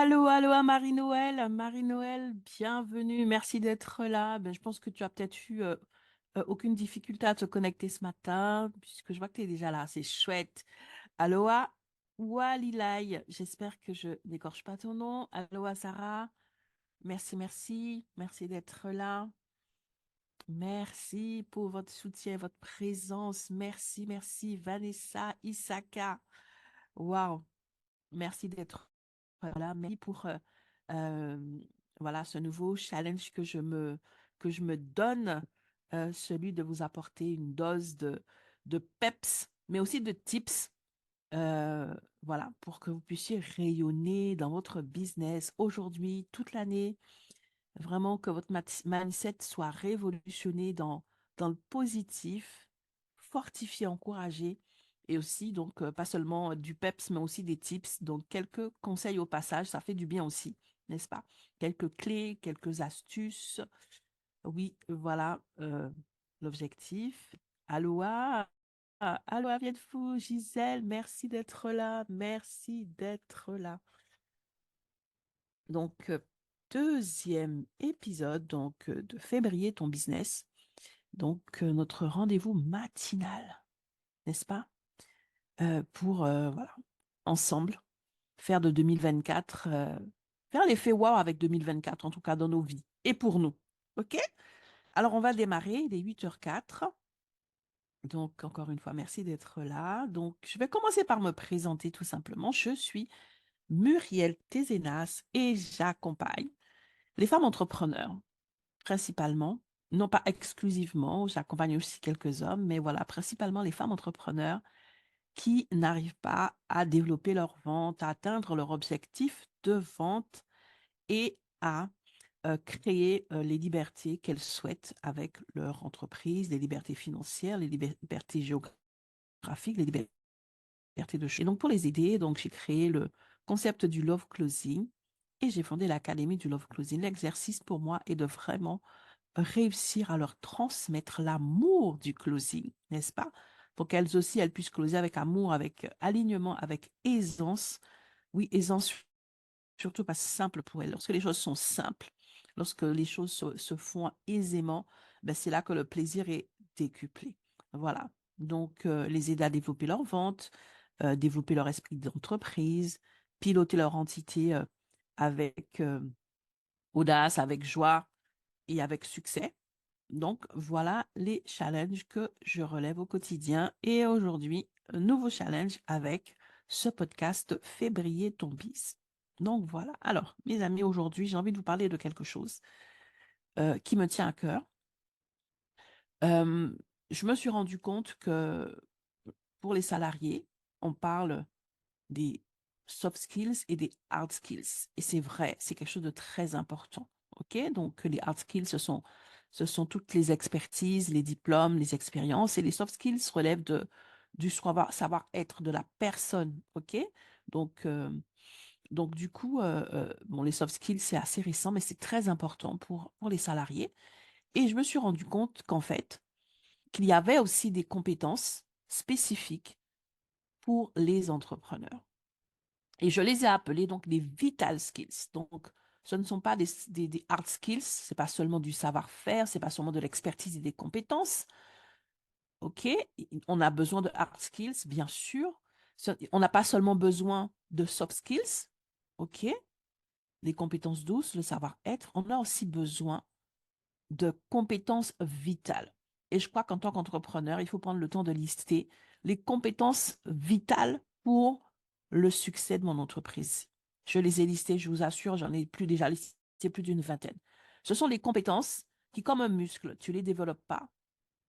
Allô, allô à Marie-Noël. Marie-Noël, bienvenue. Merci d'être là. Je pense que tu as peut-être eu aucune difficulté à te connecter ce matin, puisque je vois que tu es déjà là. C'est chouette. Aloha Walilai. J'espère que je n'écorche pas ton nom. Aloha Sarah. Merci, merci. Merci d'être là. Merci pour votre soutien, votre présence. Merci, merci. Vanessa, Isaka. Waouh. Merci d'être là. Merci pour euh, voilà, ce nouveau challenge que je me donne, celui de vous apporter une dose de peps, mais aussi de tips, euh, voilà, pour que vous puissiez rayonner dans votre business aujourd'hui, toute l'année, vraiment que votre mindset soit révolutionné dans le positif, fortifié, encouragé, et aussi, donc, pas seulement du peps, mais aussi des tips. Donc, quelques conseils au passage, ça fait du bien aussi, n'est-ce pas? Quelques clés, quelques astuces. Oui, voilà l'objectif. Aloha, aloha, bien de fou, Gisèle, merci d'être là, merci d'être là. Donc, deuxième épisode donc de février, ton business. Donc, notre rendez-vous matinal, n'est-ce pas? Pour, voilà, ensemble, faire de 2024, faire l'effet wow avec 2024, en tout cas dans nos vies et pour nous. OK? Alors, on va démarrer, il est 8h04. Donc, encore une fois, merci d'être là. Donc, je vais commencer par me présenter tout simplement. Je suis Muriel Tézénas et j'accompagne les femmes entrepreneurs principalement, non pas exclusivement, j'accompagne aussi quelques hommes, mais voilà, principalement les femmes entrepreneurs qui n'arrivent pas à développer leur vente, à atteindre leur objectif de vente et à créer les libertés qu'elles souhaitent avec leur entreprise, les libertés financières, les libertés géographiques, les libertés de choix. Et donc, pour les aider, donc, j'ai créé le concept du Love Closing et j'ai fondé l'Académie du Love Closing. L'exercice pour moi est de vraiment réussir à leur transmettre l'amour du closing, n'est-ce pas? Pour qu'elles aussi, elles puissent closer avec amour, avec alignement, avec aisance. Oui, aisance, surtout pas simple pour elles. Lorsque les choses sont simples, lorsque les choses se font aisément, ben c'est là que le plaisir est décuplé. Voilà. Donc, les aider à développer leur vente, développer leur esprit d'entreprise, piloter leur entité avec audace, avec joie et avec succès. Donc, voilà les challenges que je relève au quotidien. Et aujourd'hui, un nouveau challenge avec ce podcast Février ton bis. Donc, voilà. Alors, mes amis, aujourd'hui, j'ai envie de vous parler de quelque chose qui me tient à cœur. Euh, je me suis rendu compte que pour les salariés, on parle des soft skills et des hard skills. Et c'est vrai, c'est quelque chose de très important. OK? Donc, les hard skills, ce sont toutes les expertises, les diplômes, les expériences. Et les soft skills relèvent du savoir-être de la personne. OK? Donc, du coup, bon, les soft skills, c'est assez récent, mais c'est très important pour les salariés. Et je me suis rendu compte qu'en fait, qu'il y avait aussi des compétences spécifiques pour les entrepreneurs. Et je les ai appelés donc des vital skills. Donc, ce ne sont pas des hard skills, c'est pas seulement du savoir-faire, c'est pas seulement de l'expertise et des compétences. OK? On a besoin de hard skills, bien sûr. On n'a pas seulement besoin de soft skills. OK? Les compétences douces, le savoir-être. On a aussi besoin de compétences vitales. Et je crois qu'en tant qu'entrepreneur, il faut prendre le temps de lister les compétences vitales pour le succès de mon entreprise. Je les ai listées, je vous assure, j'en ai plus déjà listé plus d'une vingtaine. Ce sont les compétences qui, comme un muscle, tu ne les développes pas,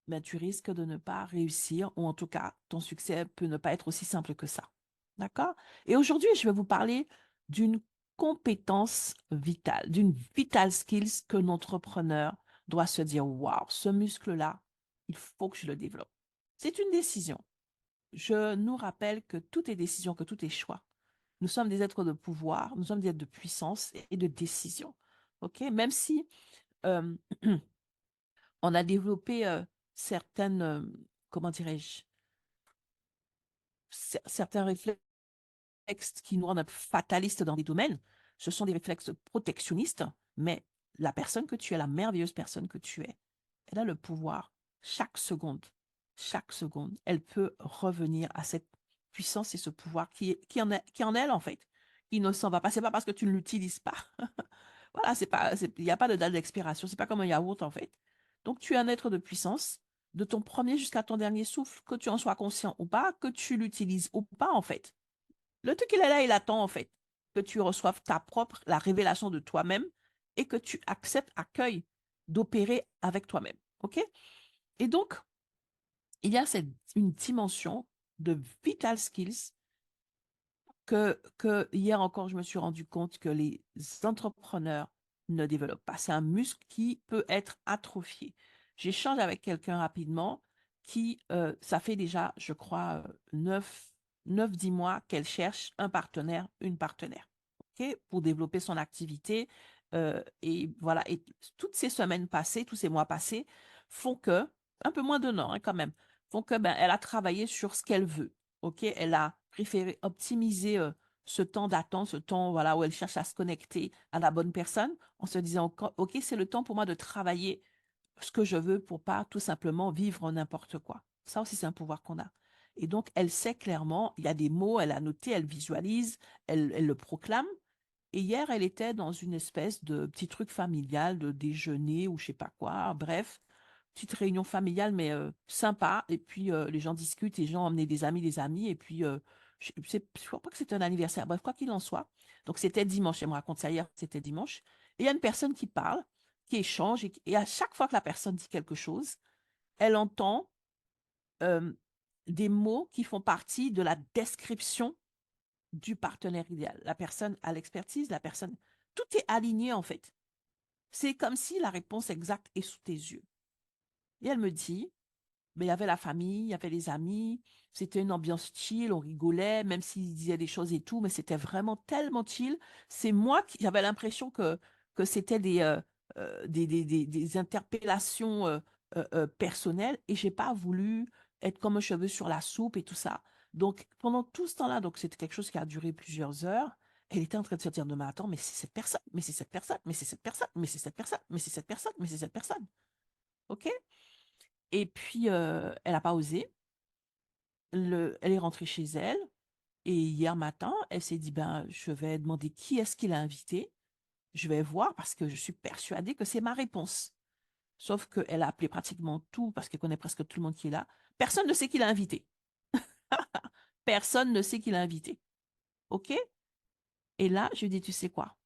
mais tu risques de ne pas réussir, ou en tout cas, ton succès peut ne pas être aussi simple que ça. D'accord? Et aujourd'hui, je vais vous parler d'une compétence vitale, d'une vital skills que l'entrepreneur doit se dire, waouh, ce muscle-là, il faut que je le développe. C'est une décision. Je nous rappelle que tout est décision, que tout est choix. Nous sommes des êtres de pouvoir, nous sommes des êtres de puissance et de décision. OK? Même si euh, on a développé certaines, comment dirais-je, certains réflexes qui nous rendent fatalistes dans des domaines, ce sont des réflexes protectionnistes, mais la personne que tu es, la merveilleuse personne que tu es, elle a le pouvoir, chaque seconde, elle peut revenir à cette puissance et ce pouvoir qui est en elle, en fait. Il ne s'en va pas. C'est pas parce que tu ne l'utilises pas. Voilà, il n'y a pas de date d'expiration. C'est pas comme un yaourt, en fait. Donc, tu es un être de puissance de ton premier jusqu'à ton dernier souffle, que tu en sois conscient ou pas, que tu l'utilises ou pas, en fait. Le truc, il est là, il attend, en fait, que tu reçoives la révélation de toi-même et que tu accueilles d'opérer avec toi-même. OK? Et donc, il y a une dimension de vital skills que hier encore, je me suis rendu compte que les entrepreneurs ne développent pas. C'est un muscle qui peut être atrophié. J'échange avec quelqu'un rapidement qui, ça fait déjà, je crois, 10 mois qu'elle cherche un partenaire, une partenaire, ok, pour développer son activité. Et voilà, et toutes ces semaines passées, tous ces mois passés font que, un peu moins d'un an hein, quand même, font que ben, elle a travaillé sur ce qu'elle veut. OK, elle a préféré optimiser ce temps d'attente, ce temps voilà, où elle cherche à se connecter à la bonne personne, en se disant, OK, c'est le temps pour moi de travailler ce que je veux pour pas tout simplement vivre n'importe quoi. Ça aussi, c'est un pouvoir qu'on a. Et donc, elle sait clairement, il y a des mots, elle a noté, elle visualise, elle le proclame. Et hier, elle était dans une espèce de petit truc familial, de déjeuner ou je sais pas quoi, bref, petite réunion familiale, mais sympa. Et puis, les gens discutent, les gens ont emmené des amis. Et puis, je crois pas que c'était un anniversaire. Bref, quoi qu'il en soit. Donc, c'était dimanche. Elle me raconte ça hier, c'était dimanche. Et il y a une personne qui parle, qui échange. Et à chaque fois que la personne dit quelque chose, elle entend euh, des mots qui font partie de la description du partenaire idéal. La personne a l'expertise, la personne. Tout est aligné, en fait. C'est comme si la réponse exacte est sous tes yeux. Et elle me dit, mais il y avait la famille, il y avait les amis, c'était une ambiance chill, on rigolait, même s'ils disaient des choses et tout, mais c'était vraiment tellement chill. C'est moi qui j'avais l'impression que c'était des interpellations personnelles et j'ai pas voulu être comme un cheveu sur la soupe et tout ça. Donc, pendant tout ce temps-là, donc c'était quelque chose qui a duré plusieurs heures. Elle était en train de se dire, non, mais attends, mais c'est cette personne, mais c'est cette personne, mais c'est cette personne, mais c'est cette personne, mais c'est cette personne, mais c'est cette personne. OK? Et puis, elle n'a pas osé. Elle est rentrée chez elle. Et hier matin, elle s'est dit, ben, je vais demander qui est-ce qu'il a invité. Je vais voir parce que je suis persuadée que c'est ma réponse. Sauf qu'elle a appelé pratiquement tout parce qu'elle connaît presque tout le monde qui est là. Personne ne sait qui l'a invité. Personne ne sait qui l'a invité. OK? Et là, je dis, tu sais quoi?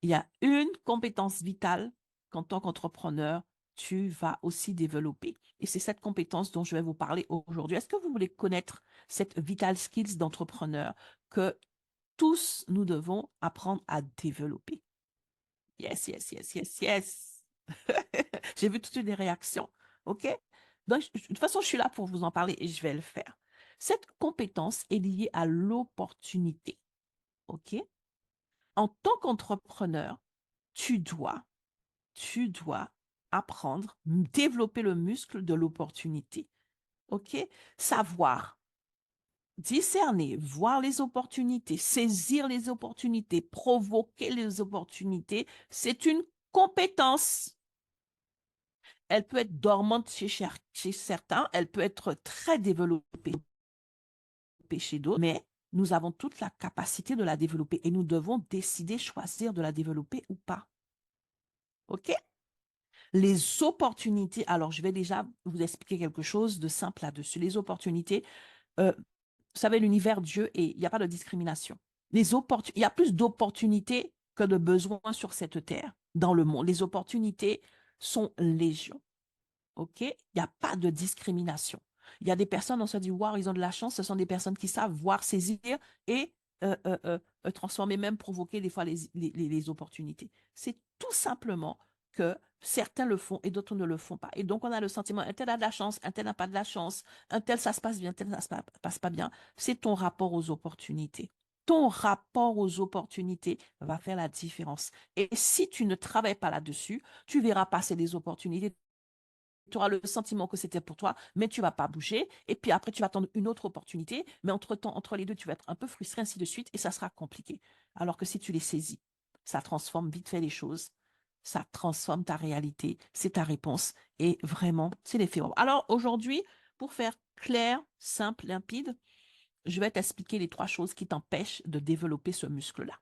Il y a une compétence vitale qu'en tant qu'entrepreneur, tu vas aussi développer. Et c'est cette compétence dont je vais vous parler aujourd'hui. Est-ce que vous voulez connaître cette vital skills d'entrepreneur que tous nous devons apprendre à développer? Yes, yes, yes, yes, yes. J'ai vu toutes les réactions. OK? Donc, de toute façon, je suis là pour vous en parler et je vais le faire. Cette compétence est liée à l'opportunité. OK? En tant qu'entrepreneur, tu dois tu dois apprendre, développer le muscle de l'opportunité. OK? Savoir discerner, voir les opportunités, saisir les opportunités, provoquer les opportunités, c'est une compétence. Elle peut être dormante chez certains, elle peut être très développée chez d'autres, mais nous avons toute la capacité de la développer et nous devons décider, choisir de la développer ou pas. OK? Les opportunités, alors je vais déjà vous expliquer quelque chose de simple là-dessus. Les opportunités, vous savez, l'univers Dieu, et il n'y a pas de discrimination. Il y a plus d'opportunités que de besoins sur cette terre, dans le monde. Les opportunités sont légion. OK? Il n'y a pas de discrimination. Il y a des personnes, on se dit, waouh, ils ont de la chance. Ce sont des personnes qui savent voir, saisir et transformer, même provoquer des fois les opportunités. C'est tout simplement que certains le font et d'autres ne le font pas. Et donc, on a le sentiment, un tel a de la chance, un tel n'a pas de la chance, un tel ça se passe bien, un tel ça se passe pas bien. C'est ton rapport aux opportunités. Ton rapport aux opportunités va faire la différence. Et si tu ne travailles pas là-dessus, tu verras passer des opportunités, tu auras le sentiment que c'était pour toi, mais tu ne vas pas bouger. Et puis après, tu vas attendre une autre opportunité. Mais entre-temps, entre les deux, tu vas être un peu frustré, ainsi de suite, et ça sera compliqué. Alors que si tu les saisis. ça transforme vite fait les choses. Ça transforme ta réalité, c'est ta réponse. Et vraiment, c'est l'effet. Alors aujourd'hui, pour faire clair, simple, limpide, je vais t'expliquer les 3 choses qui t'empêchent de développer ce muscle-là.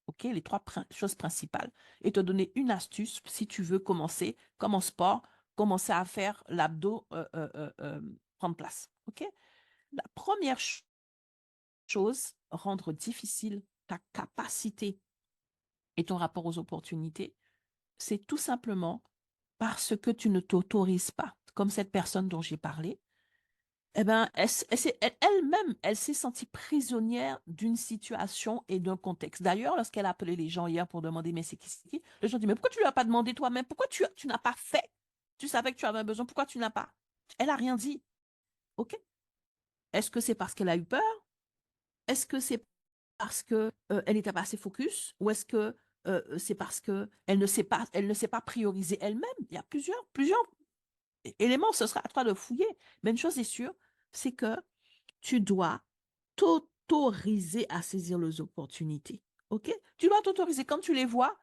OK? Les 3 choses principales. Et te donner une astuce si tu veux commencer, comme en sport, commencer à faire l'abdos prendre place. OK? La première chose, rendre difficile ta capacité et ton rapport aux opportunités, c'est tout simplement parce que tu ne t'autorises pas, comme cette personne dont j'ai parlé, eh ben, elle-même, elle s'est sentie prisonnière d'une situation et d'un contexte. D'ailleurs, lorsqu'elle a appelé les gens hier pour demander, mais c'est qui? Les gens disent, mais pourquoi tu ne lui as pas demandé toi-même? Pourquoi tu n'as pas fait? Tu savais que tu avais un besoin, pourquoi tu n'as pas? Elle n'a rien dit. OK? Est-ce que c'est parce qu'elle a eu peur? Est-ce que c'est parce que elle n'était pas assez focus? Ou est-ce que c'est parce que elle ne sait pas prioriser elle-même? Il y a plusieurs éléments, ce sera à toi de fouiller. Mais une chose est sûre, c'est que tu dois t'autoriser à saisir les opportunités. OK? Tu dois t'autoriser. Quand tu les vois,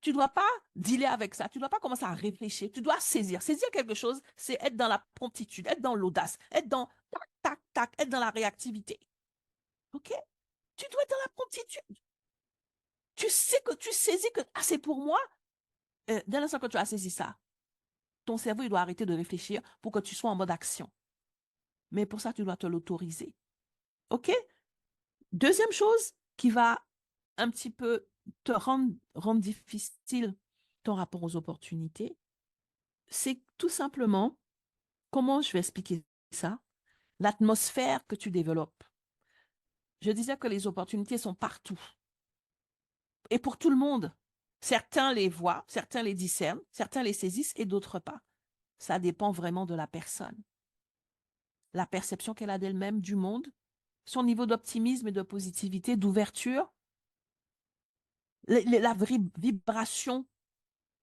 tu ne dois pas dealer avec ça. Tu ne dois pas commencer à réfléchir. Tu dois saisir. Saisir quelque chose, c'est être dans la promptitude, être dans l'audace, être dans tac, tac, tac, être dans la réactivité. OK? Tu dois être dans la promptitude. Tu sais que tu saisis que ah, c'est pour moi. Dès l'instant que tu as saisi ça, ton cerveau il doit arrêter de réfléchir pour que tu sois en mode action. Mais pour ça, tu dois te l'autoriser. OK? Deuxième chose qui va un petit peu te rendre difficile ton rapport aux opportunités, c'est tout simplement, comment je vais expliquer ça? L'atmosphère que tu développes. Je disais que les opportunités sont partout et pour tout le monde. Certains les voient, certains les discernent, certains les saisissent et d'autres pas. Ça dépend vraiment de la personne. La perception qu'elle a d'elle-même, du monde, son niveau d'optimisme et de positivité, d'ouverture, la vibration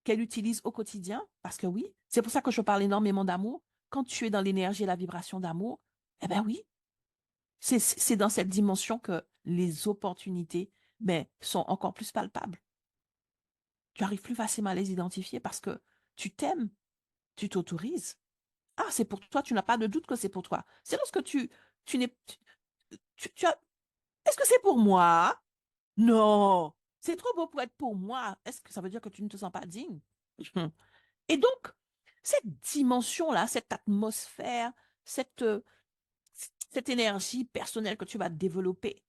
qu'elle utilise au quotidien, parce que oui, c'est pour ça que je parle énormément d'amour. Quand tu es dans l'énergie et la vibration d'amour, eh bien oui, c'est dans cette dimension que les opportunités sont encore plus palpables. Tu arrives plus facilement à les identifier parce que tu t'aimes, tu t'autorises. Ah, c'est pour toi, tu n'as pas de doute que c'est pour toi. C'est lorsque tu n'es... tu as... Est-ce que c'est pour moi? Non, c'est trop beau pour être pour moi. Est-ce que ça veut dire que tu ne te sens pas digne? Et donc, cette dimension-là, cette atmosphère, cette, euh, cette énergie personnelle que tu vas développer,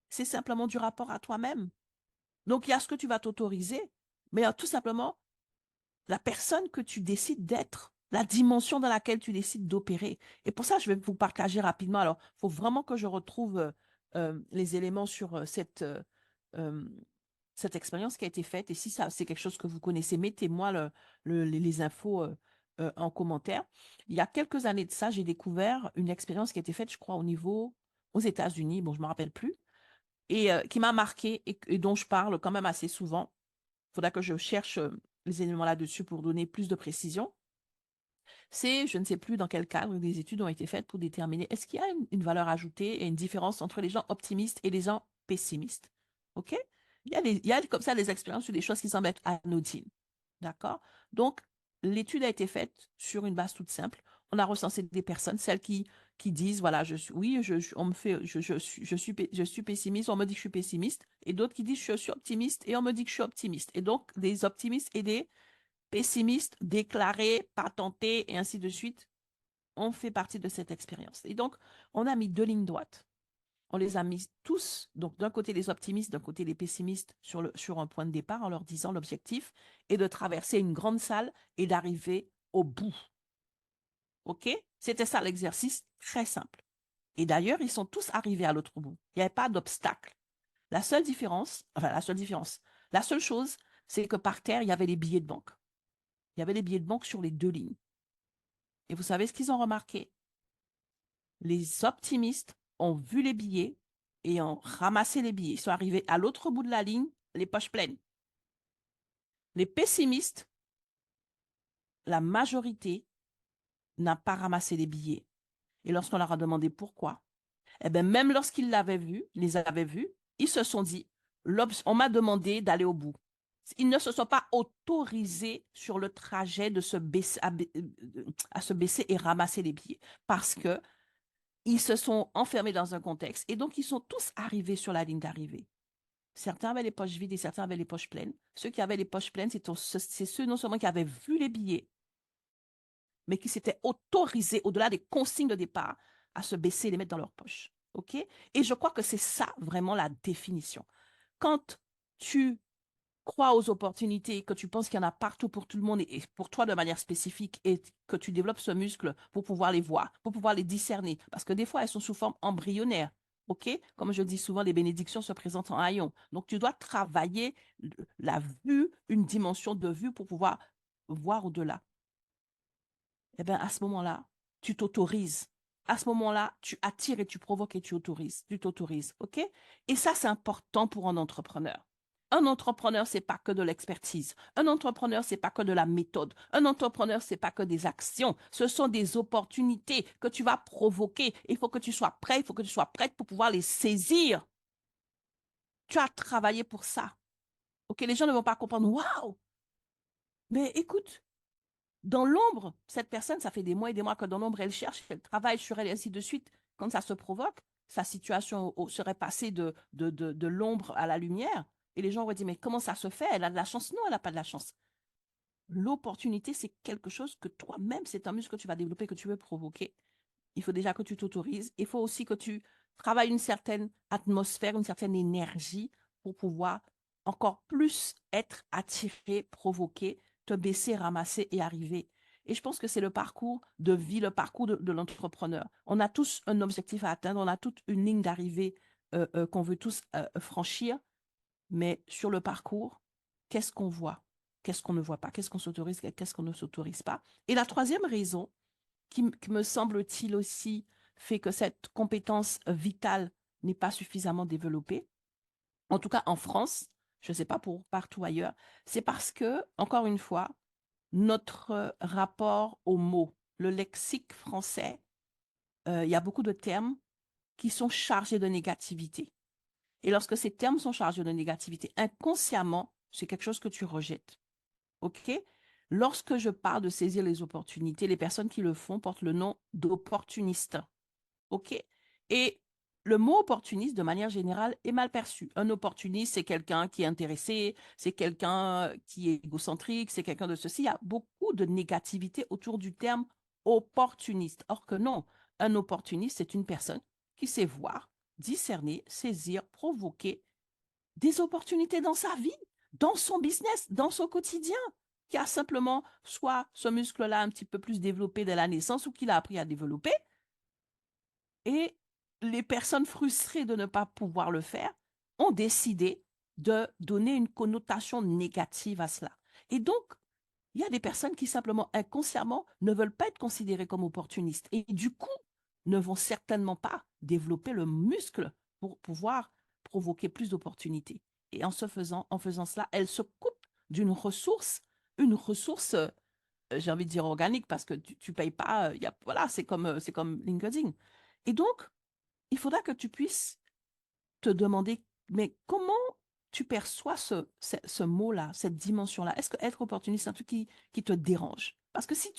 c'est simplement du rapport à toi-même. Donc, il y a ce que tu vas t'autoriser, mais il y a tout simplement la personne que tu décides d'être, la dimension dans laquelle tu décides d'opérer. Et pour ça, je vais vous partager rapidement. Alors, il faut vraiment que je retrouve les éléments sur euh, cette expérience qui a été faite. Et si ça, c'est quelque chose que vous connaissez, mettez-moi les infos en commentaire. Il y a quelques années de ça, j'ai découvert une expérience qui a été faite, je crois, aux États-Unis, bon, je ne me rappelle plus, et qui m'a marqué et dont je parle quand même assez souvent. Il faudra que je cherche les éléments là-dessus pour donner plus de précision. C'est, je ne sais plus dans quel cadre des études ont été faites pour déterminer est-ce qu'il y a une valeur ajoutée et une différence entre les gens optimistes et les gens pessimistes. OK? Il y a comme ça des expériences sur des choses qui semblent être anodines. D'accord? Donc, l'étude a été faite sur une base toute simple. On a recensé des personnes, celles qui disent, voilà, oui, on me fait, je suis pessimiste, on me dit que je suis pessimiste, et d'autres qui disent, je suis optimiste, et on me dit que je suis optimiste. Et donc, des optimistes et des pessimistes déclarés, patentés, et ainsi de suite, ont fait partie de cette expérience. Et donc, on a mis 2 lignes droites. On les a mis tous, donc d'un côté les optimistes, d'un côté les pessimistes, sur un point de départ en leur disant l'objectif est de traverser une grande salle et d'arriver au bout. OK? C'était ça l'exercice, très simple. Et d'ailleurs, ils sont tous arrivés à l'autre bout. Il n'y avait pas d'obstacle. La seule chose, c'est que par terre, il y avait les billets de banque. Il y avait les billets de banque sur les 2 lignes. Et vous savez ce qu'ils ont remarqué? Les optimistes ont vu les billets et ont ramassé les billets. Ils sont arrivés à l'autre bout de la ligne, les poches pleines. Les pessimistes, la majorité, n'a pas ramassé les billets. Et lorsqu'on leur a demandé pourquoi, eh bien, même lorsqu'ils l'avaient vu, les avaient vus, ils se sont dit, on m'a demandé d'aller au bout. Ils ne se sont pas autorisés sur le trajet de se baisser, à se baisser et ramasser les billets parce que ils se sont enfermés dans un contexte et donc ils sont tous arrivés sur la ligne d'arrivée. Certains avaient les poches vides et certains avaient les poches pleines. Ceux qui avaient les poches pleines, c'est ceux non seulement qui avaient vu les billets, mais qui s'étaient autorisés, au-delà des consignes de départ, à se baisser et les mettre dans leur poche. OK? Et je crois que c'est ça vraiment la définition. Quand tu crois aux opportunités, que tu penses qu'il y en a partout pour tout le monde et pour toi de manière spécifique et que tu développes ce muscle pour pouvoir les voir, pour pouvoir les discerner. Parce que des fois, elles sont sous forme embryonnaire. OK? Comme je dis souvent, les bénédictions se présentent en haillons. Donc, tu dois travailler la vue, une dimension de vue pour pouvoir voir au-delà. Eh bien, à ce moment-là, tu t'autorises. À ce moment-là, tu attires et tu provoques et tu autorises. Tu t'autorises. OK? Et ça, c'est important pour un entrepreneur. Un entrepreneur, c'est pas que de l'expertise. Un entrepreneur, c'est pas que de la méthode. Un entrepreneur, c'est pas que des actions. Ce sont des opportunités que tu vas provoquer. Il faut que tu sois prêt, il faut que tu sois prête pour pouvoir les saisir. Tu as travaillé pour ça. OK? Les gens ne vont pas comprendre. Waouh! Mais écoute, dans l'ombre, cette personne, ça fait des mois et des mois que dans l'ombre, elle cherche, elle travaille sur elle et ainsi de suite. Quand ça se provoque, sa situation serait passée de l'ombre à la lumière. Et les gens auraient dit, mais comment ça se fait? Elle a de la chance? Non, elle n'a pas de la chance. L'opportunité, c'est quelque chose que toi-même, c'est un muscle que tu vas développer, que tu veux provoquer. Il faut déjà que tu t'autorises. Il faut aussi que tu travailles une certaine atmosphère, une certaine énergie pour pouvoir encore plus être attiré, provoqué, te baisser, ramasser et arriver. Et je pense que c'est le parcours de vie, le parcours de l'entrepreneur. On a tous un objectif à atteindre, on a toute une ligne d'arrivée qu'on veut tous franchir, mais sur le parcours, qu'est-ce qu'on voit? Qu'est-ce qu'on ne voit pas? Qu'est-ce qu'on s'autorise? Qu'est-ce qu'on ne s'autorise pas? Et la troisième raison, qui me semble-t-il aussi fait que cette compétence vitale n'est pas suffisamment développée, en tout cas en France, je ne sais pas pour partout ailleurs, c'est parce que, encore une fois, notre rapport aux mots, le lexique français, il y a beaucoup de termes qui sont chargés de négativité. Et lorsque ces termes sont chargés de négativité, inconsciemment, c'est quelque chose que tu rejettes. OK? Lorsque je parle de saisir les opportunités, les personnes qui le font portent le nom d'opportunistes. OK? Et le mot opportuniste, de manière générale, est mal perçu. Un opportuniste, c'est quelqu'un qui est intéressé, c'est quelqu'un qui est égocentrique, c'est quelqu'un de ceci. Il y a beaucoup de négativité autour du terme opportuniste. Or que non, un opportuniste, c'est une personne qui sait voir, discerner, saisir, provoquer des opportunités dans sa vie, dans son business, dans son quotidien, qui a simplement soit ce muscle-là un petit peu plus développé dès la naissance ou qu'il a appris à développer, et les personnes frustrées de ne pas pouvoir le faire ont décidé de donner une connotation négative à cela. Et donc, il y a des personnes qui simplement inconsciemment ne veulent pas être considérées comme opportunistes et du coup ne vont certainement pas développer le muscle pour pouvoir provoquer plus d'opportunités. Et en faisant cela, elles se coupent d'une ressource, une ressource, j'ai envie de dire organique, parce que tu payes pas, voilà, c'est comme LinkedIn. Et donc, il faudra que tu puisses te demander, mais comment tu perçois ce mot-là, cette dimension-là? Est-ce que être opportuniste, c'est un truc qui te dérange? Parce que si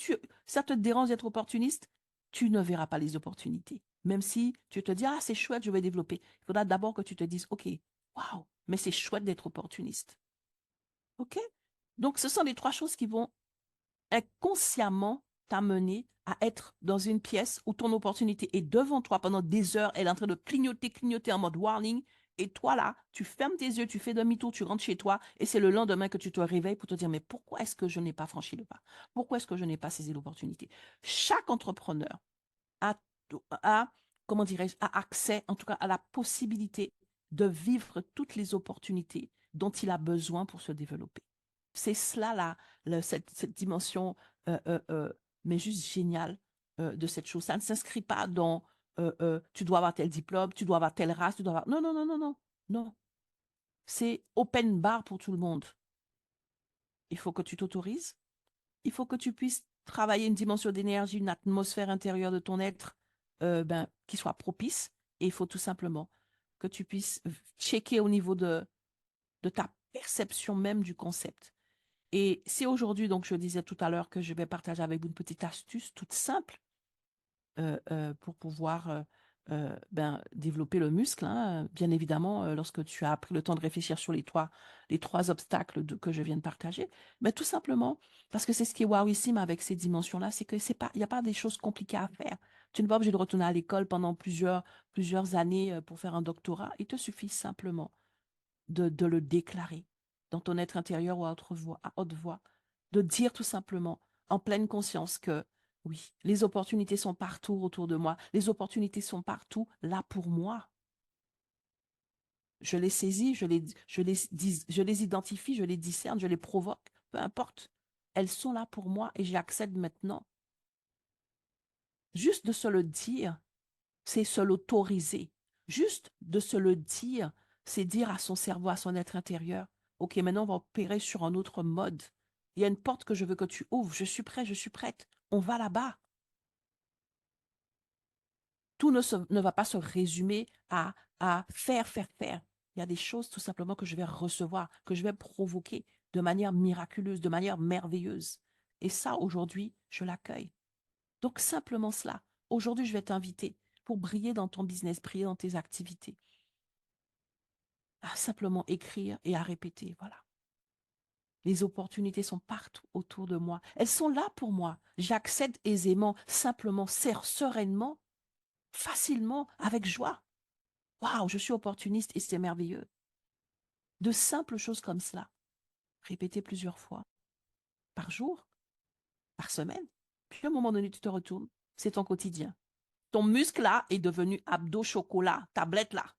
ça te dérange d'être opportuniste, tu ne verras pas les opportunités. Même si tu te dis, ah, c'est chouette, je vais développer. Il faudra d'abord que tu te dises, OK, waouh, mais c'est chouette d'être opportuniste. OK? Donc, ce sont les trois choses qui vont inconsciemment t'amener à être dans une pièce où ton opportunité est devant toi pendant des heures, elle est en train de clignoter, clignoter en mode warning, et toi là, tu fermes tes yeux, tu fais demi-tour, tu rentres chez toi, et c'est le lendemain que tu te réveilles pour te dire, mais pourquoi est-ce que je n'ai pas franchi le pas? Pourquoi est-ce que je n'ai pas saisi l'opportunité? Chaque entrepreneur a, comment dirais-je, a accès, en tout cas, à la possibilité de vivre toutes les opportunités dont il a besoin pour se développer. C'est cela, là, cette dimension, euh, euh, euh, mais juste géniale de cette chose. Ça ne s'inscrit pas dans tu dois avoir tel diplôme, tu dois avoir telle race, tu dois avoir. Non, non, non, non, non, non. C'est open bar pour tout le monde. Il faut que tu t'autorises. Il faut que tu puisses travailler une dimension d'énergie, une atmosphère intérieure de ton être qui soit propice. Et il faut tout simplement que tu puisses checker au niveau de perception même du concept. Et c'est aujourd'hui, donc je disais tout à l'heure que je vais partager avec vous une petite astuce toute simple pour pouvoir développer le muscle, hein. Bien évidemment, lorsque tu as pris le temps de réfléchir sur les trois obstacles que je viens de partager, mais tout simplement, parce que c'est ce qui est wowissime avec ces dimensions-là, c'est que c'est pas, il n'y a pas des choses compliquées à faire. Tu n'es pas obligé de retourner à l'école pendant plusieurs années pour faire un doctorat. Il te suffit simplement de le déclarer dans ton être intérieur ou à haute voix, de dire tout simplement en pleine conscience que oui, les opportunités sont partout autour de moi, les opportunités sont partout là pour moi. Je les saisis, je les identifie, je les discerne, je les provoque, peu importe. Elles sont là pour moi et j'accède maintenant. Juste de se le dire, c'est se l'autoriser. Juste de se le dire, c'est dire à son cerveau, à son être intérieur, OK, maintenant on va opérer sur un autre mode. Il y a une porte que je veux que tu ouvres. Je suis prêt, je suis prête. On va là-bas. Tout ne va pas se résumer à faire, faire, faire. Il y a des choses tout simplement que je vais recevoir, que je vais provoquer de manière miraculeuse, de manière merveilleuse. Et ça, aujourd'hui, je l'accueille. Donc, simplement cela. Aujourd'hui, je vais t'inviter pour briller dans ton business, briller dans tes activités, à simplement écrire et à répéter. Voilà. Les opportunités sont partout autour de moi. Elles sont là pour moi. J'accède aisément, simplement, sereinement, facilement, avec joie. Waouh, je suis opportuniste et c'est merveilleux. De simples choses comme cela, répétées plusieurs fois, par jour, par semaine. Puis à un moment donné, tu te retournes, c'est ton quotidien. Ton muscle là est devenu abdos chocolat, tablette là.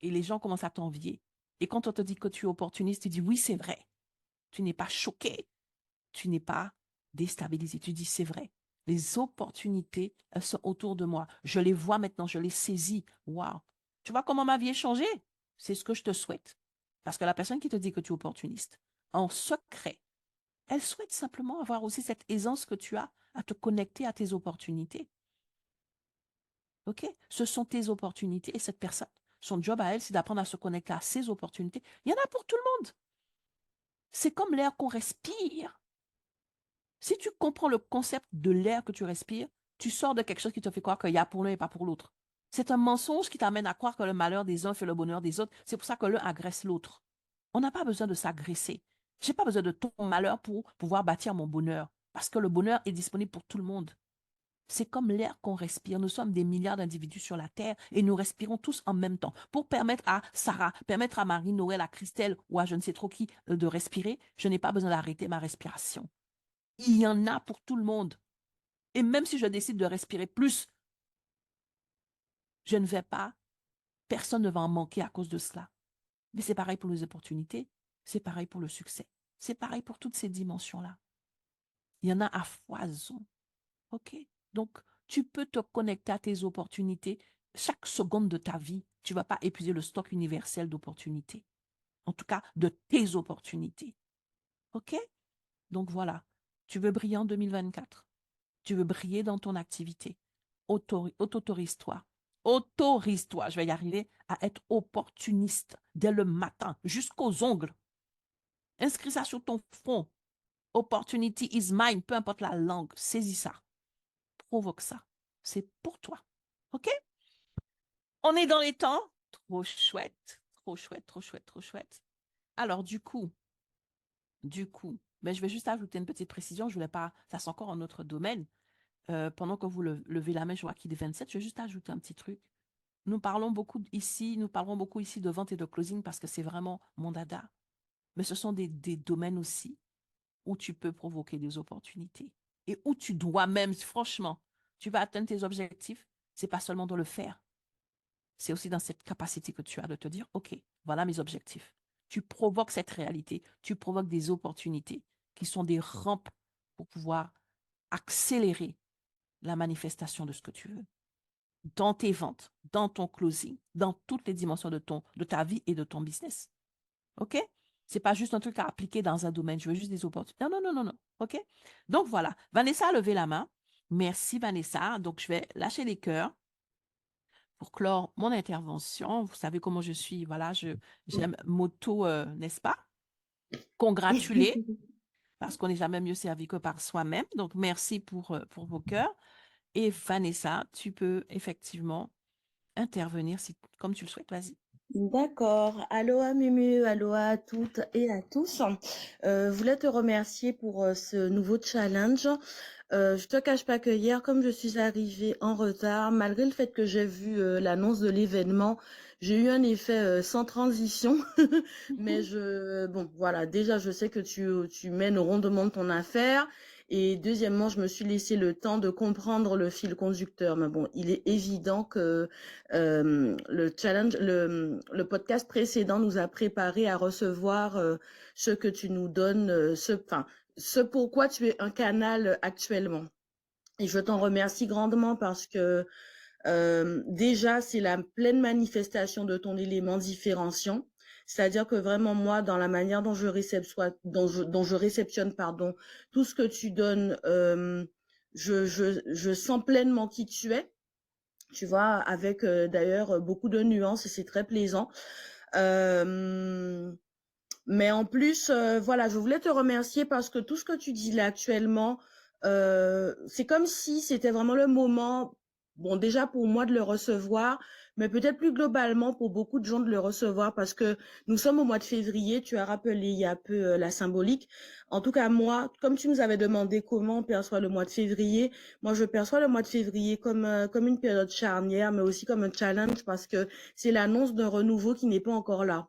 Et les gens commencent à t'envier. Et quand on te dit que tu es opportuniste, tu dis oui, c'est vrai. Tu n'es pas choqué, tu n'es pas déstabilisé. Tu dis c'est vrai. Les opportunités, elles sont autour de moi. Je les vois maintenant, je les saisis. Waouh. Tu vois comment ma vie est changée? C'est ce que je te souhaite. Parce que la personne qui te dit que tu es opportuniste, en secret, elle souhaite simplement avoir aussi cette aisance que tu as à te connecter à tes opportunités. OK? Ce sont tes opportunités et cette personne, son job à elle, c'est d'apprendre à se connecter à ses opportunités. Il y en a pour tout le monde. C'est comme l'air qu'on respire. Si tu comprends le concept de l'air que tu respires, tu sors de quelque chose qui te fait croire qu'il y a pour l'un et pas pour l'autre. C'est un mensonge qui t'amène à croire que le malheur des uns fait le bonheur des autres. C'est pour ça que l'un agresse l'autre. On n'a pas besoin de s'agresser. Je n'ai pas besoin de ton malheur pour pouvoir bâtir mon bonheur. Parce que le bonheur est disponible pour tout le monde. C'est comme l'air qu'on respire. Nous sommes des milliards d'individus sur la Terre et nous respirons tous en même temps. Pour permettre à Sarah, permettre à Marie, Noël, à Christelle ou à je ne sais trop qui de respirer, je n'ai pas besoin d'arrêter ma respiration. Il y en a pour tout le monde. Et même si je décide de respirer plus, je ne vais pas, personne ne va en manquer à cause de cela. Mais c'est pareil pour les opportunités, c'est pareil pour le succès, c'est pareil pour toutes ces dimensions-là. Il y en a à foison. OK? Donc, tu peux te connecter à tes opportunités chaque seconde de ta vie. Tu ne vas pas épuiser le stock universel d'opportunités. En tout cas, de tes opportunités. OK? Donc voilà. Tu veux briller en 2024. Tu veux briller dans ton activité. Autorise-toi. Autorise-toi, je vais y arriver, à être opportuniste dès le matin jusqu'aux ongles. Inscris ça sur ton front. Opportunity is mine, peu importe la langue. Saisis ça. Provoque ça. C'est pour toi. OK? On est dans les temps. Trop chouette. Trop chouette, trop chouette, trop chouette. Alors, mais je vais juste ajouter une petite précision. Je voulais pas, ça c'est encore un autre domaine. Pendant que vous levez la main, je vois qu'il est 27. Je vais juste ajouter un petit truc. Nous parlerons beaucoup ici de vente et de closing parce que c'est vraiment mon dada. Mais ce sont des domaines aussi où tu peux provoquer des opportunités et où tu dois même, franchement, tu vas atteindre tes objectifs. C'est pas seulement de le faire, c'est aussi dans cette capacité que tu as de te dire, OK, voilà mes objectifs. Tu provoques cette réalité, tu provoques des opportunités qui sont des rampes pour pouvoir accélérer la manifestation de ce que tu veux dans tes ventes, dans ton closing, dans toutes les dimensions de ta vie et de ton business. OK? C'est pas juste un truc à appliquer dans un domaine. Je veux juste des opportunités. Non, non, non, non, non. OK? Donc voilà. Vanessa a levé la main. Merci, Vanessa. Donc, je vais lâcher les cœurs pour clore mon intervention. Vous savez comment je suis, voilà, j'aime m'auto, n'est-ce pas, congratuler, parce qu'on n'est jamais mieux servi que par soi-même. Donc, merci pour vos cœurs. Et Vanessa, tu peux effectivement intervenir si, comme tu le souhaites. Vas-y. D'accord. Aloha Mumu, aloha à toutes et à tous. Je voulais te remercier pour ce nouveau challenge. Je te cache pas que hier, comme je suis arrivée en retard, malgré le fait que j'ai vu l'annonce de l'événement, j'ai eu un effet sans transition. Mais bon, voilà, déjà, je sais que tu mènes rondement ton affaire. Et deuxièmement, je me suis laissé le temps de comprendre le fil conducteur. Mais bon, il est évident que le podcast précédent nous a préparé à recevoir ce que tu nous donnes, ce pourquoi tu es un canal actuellement. Et je t'en remercie grandement parce que déjà, c'est la pleine manifestation de ton élément différenciant. C'est-à-dire que vraiment, moi, dans la manière dont dont je réceptionne, pardon, tout ce que tu donnes, je sens pleinement qui tu es. Tu vois, avec d'ailleurs beaucoup de nuances et c'est très plaisant. Euh, mais en plus, voilà, je voulais te remercier parce que tout ce que tu dis là actuellement, c'est comme si c'était vraiment le moment, bon, déjà pour moi de le recevoir, mais peut-être plus globalement pour beaucoup de gens de le recevoir parce que nous sommes au mois de février, tu as rappelé il y a peu la symbolique. En tout cas, moi, comme tu nous avais demandé comment on perçoit le mois de février, moi, je perçois le mois de février comme une période charnière, mais aussi comme un challenge parce que c'est l'annonce d'un renouveau qui n'est pas encore là.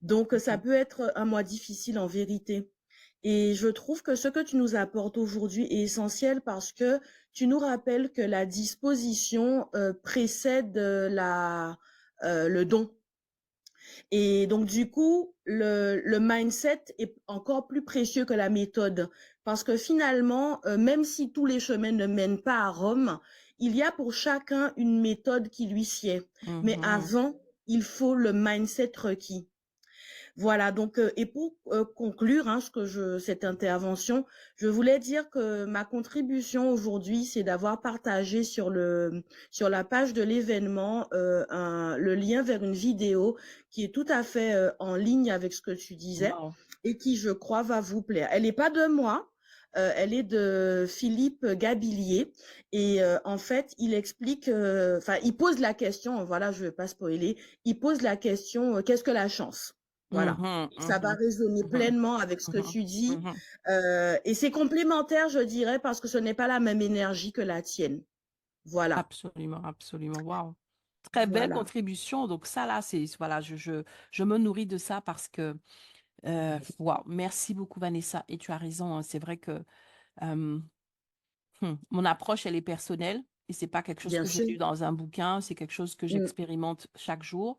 Donc, ça peut être un mois difficile en vérité. Et je trouve que ce que tu nous apportes aujourd'hui est essentiel parce que tu nous rappelles que la disposition précède le don. Et donc, du coup, le mindset est encore plus précieux que la méthode. Parce que finalement, même si tous les chemins ne mènent pas à Rome, il y a pour chacun une méthode qui lui sied. Mais Mhm. avant, il faut le mindset requis. Voilà, donc, et pour conclure cette intervention, je voulais dire que ma contribution aujourd'hui, c'est d'avoir partagé sur la page de l'événement le lien vers une vidéo qui est tout à fait en ligne avec ce que tu disais Wow. et qui, je crois, va vous plaire. Elle n'est pas de moi. Elle est de Philippe Gabillier et en fait il explique, il pose la question, voilà je ne vais pas spoiler, il pose la question qu'est-ce que la chance? Voilà. Mhm, Ça va mhm, résonner mhm, pleinement avec ce que mhm, tu dis. mhm. Et c'est complémentaire, je dirais, parce que ce n'est pas la même énergie que la tienne. Voilà. Absolument, absolument. Wow. Très belle Voilà. contribution. Donc ça là, voilà, je me nourris de ça parce que wow, merci beaucoup Vanessa. Et tu as raison, hein, c'est vrai que euh, mon approche elle est personnelle et c'est pas quelque chose Bien que j'ai sûr. lu dans un bouquin, c'est quelque chose que Mm. j'expérimente chaque jour.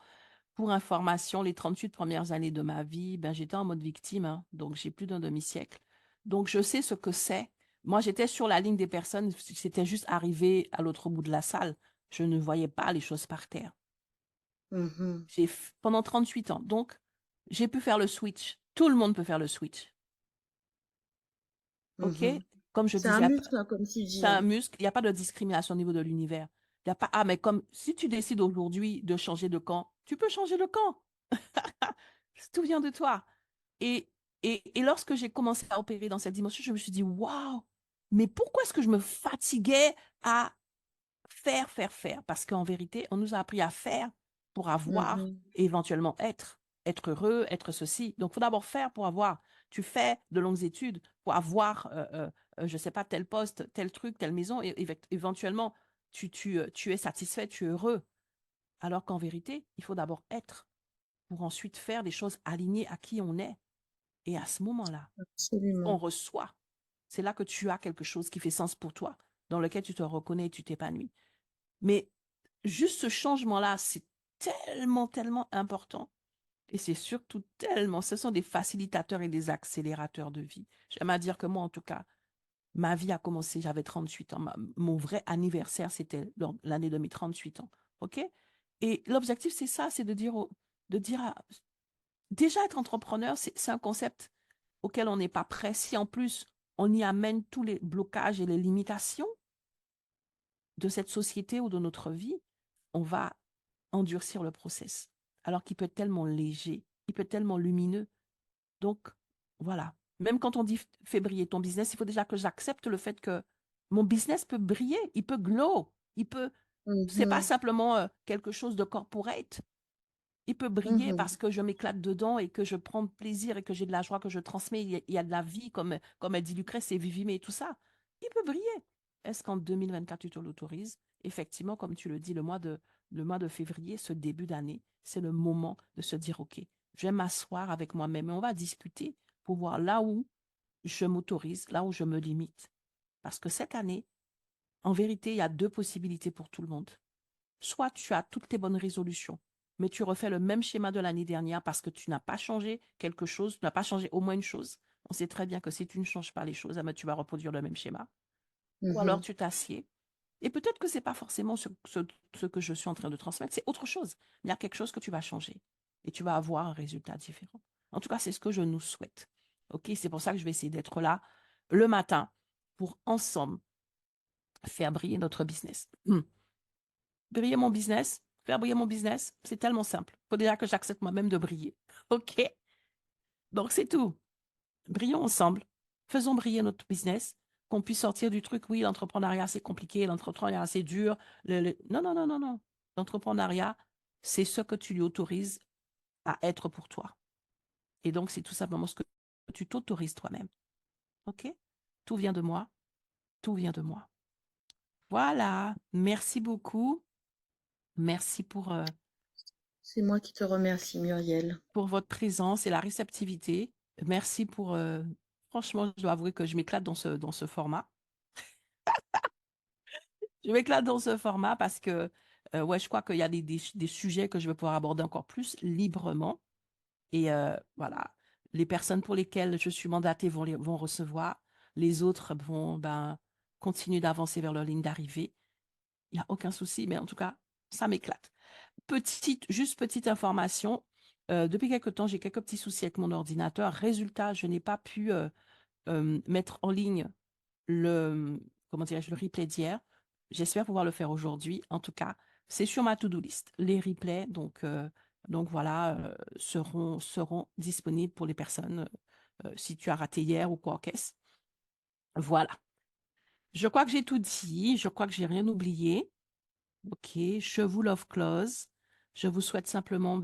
Pour information, les 38 premières années de ma vie, ben j'étais en mode victime, hein, donc j'ai plus d'un demi-siècle. Donc je sais ce que c'est. Moi, j'étais sur la ligne des personnes, c'était juste arrivé à l'autre bout de la salle. Je ne voyais pas les choses par terre. Mhm. Pendant 38 ans. Donc, j'ai pu faire le switch. Tout le monde peut faire le switch. OK? Mhm. Comme je C'est un disais, muscle, hein, comme tu c'est dis. un Hein. muscle. Il n'y a pas de discrimination au niveau de l'univers. Il y a pas, ah, mais comme si tu décides aujourd'hui de changer de camp, tu peux changer de camp. Tout vient de toi. Et, et lorsque j'ai commencé à opérer dans cette dimension, je me suis dit, waouh, mais pourquoi est-ce que je me fatiguais à faire, faire, faire? Parce qu'en vérité, on nous a appris à faire pour avoir Mhm. et éventuellement être heureux, être ceci. Donc, il faut d'abord faire pour avoir. Tu fais de longues études pour avoir, je ne sais pas, tel poste, tel truc, telle maison, et éventuellement, tu es satisfait, tu es heureux. Alors qu'en vérité, il faut d'abord être pour ensuite faire des choses alignées à qui on est. Et à ce moment-là, on Absolument. reçoit. C'est là que tu as quelque chose qui fait sens pour toi, dans lequel tu te reconnais et tu t'épanouis. Mais juste ce changement-là, c'est tellement, tellement important. Et c'est surtout tellement, ce sont des facilitateurs et des accélérateurs de vie. J'aime à dire que moi, en tout cas, ma vie a commencé, j'avais 38 ans. Mon vrai anniversaire, c'était l'année de mes 38 ans. OK? Et l'objectif, c'est ça, c'est de dire déjà être entrepreneur, c'est un concept auquel on n'est pas prêt. Si en plus, on y amène tous les blocages et les limitations de cette société ou de notre vie, on va endurcir le process, alors qu'il peut être tellement léger, il peut être tellement lumineux. Donc, voilà. Même quand on dit fais briller ton business, il faut déjà que j'accepte le fait que mon business peut briller, il peut glow, c'est pas Mhm. simplement quelque chose de corporate. Il peut briller Mhm. parce que je m'éclate dedans et que je prends plaisir et que j'ai de la joie que je transmets. Il y a de la vie, comme elle dit Lucrèce, c'est vivime et tout ça. Il peut briller. Est-ce qu'en 2024, tu te l'autorises? Effectivement, comme tu le dis, le mois de février, ce début d'année, c'est le moment de se dire, OK, je vais m'asseoir avec moi-même et on va discuter pour voir là où je m'autorise, là où je me limite. Parce que cette année, en vérité, il y a deux possibilités pour tout le monde. Soit tu as toutes tes bonnes résolutions, mais tu refais le même schéma de l'année dernière parce que tu n'as pas changé quelque chose, tu n'as pas changé au moins une chose. On sait très bien que si tu ne changes pas les choses, eh ben, tu vas reproduire le même schéma. Ou alors Mhm. tu t'assieds. Et peut-être que ce n'est pas forcément ce que je suis en train de transmettre, c'est autre chose. Il y a quelque chose que tu vas changer et tu vas avoir un résultat différent. En tout cas, c'est ce que je nous souhaite. OK, c'est pour ça que je vais essayer d'être là le matin pour ensemble faire briller notre business. Briller mon business, faire briller mon business, c'est tellement simple. Il faut déjà que j'accepte moi-même de briller. OK? Donc, c'est tout. Brillons ensemble. Faisons briller notre business, qu'on puisse sortir du truc, oui, l'entrepreneuriat, c'est compliqué, l'entrepreneuriat, c'est dur. Non, non, non, non, non. L'entrepreneuriat, c'est ce que tu lui autorises à être pour toi. Et donc, c'est tout simplement ce que tu t'autorises toi-même. OK? Tout vient de moi. Tout vient de moi. Voilà. Merci beaucoup. Merci C'est moi qui te remercie, Muriel. pour votre présence et la réceptivité. Merci franchement, je dois avouer que je m'éclate dans ce format. Je m'éclate dans ce format parce que, ouais, je crois qu'il y a des sujets que je vais pouvoir aborder encore plus librement. Et voilà, les personnes pour lesquelles je suis mandatée vont recevoir. Les autres vont continuer d'avancer vers leur ligne d'arrivée. Il n'y a aucun souci, mais en tout cas, ça m'éclate. Juste petite information. Depuis quelque temps, j'ai quelques petits soucis avec mon ordinateur. Résultat, je n'ai pas pu mettre en ligne le, comment dirais-je, le replay d'hier. J'espère pouvoir le faire aujourd'hui. En tout cas, c'est sur ma to-do list. Les replays, donc voilà, seront disponibles pour les personnes si tu as raté hier ou quoi qu'est-ce. Voilà. Je crois que j'ai tout dit. Je crois que j'ai rien oublié. OK, je vous love close. Je vous souhaite simplement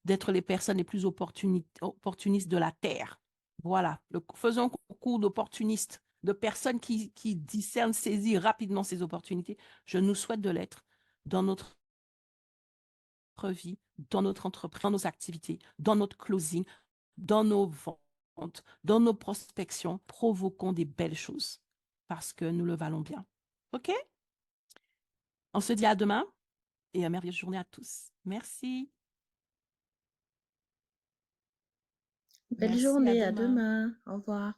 d'être les personnes les plus opportunistes de la Terre. Voilà, faisons un concours d'opportunistes, de personnes qui discernent, saisissent rapidement ces opportunités. Je nous souhaite de l'être dans notre vie, dans notre entreprise, dans nos activités, dans notre closing, dans nos ventes, dans nos prospections. Provoquons des belles choses parce que nous le valons bien. OK? On se dit à demain. Et une merveilleuse journée à tous. Merci. Belle Merci, à journée, à demain. demain. Au revoir.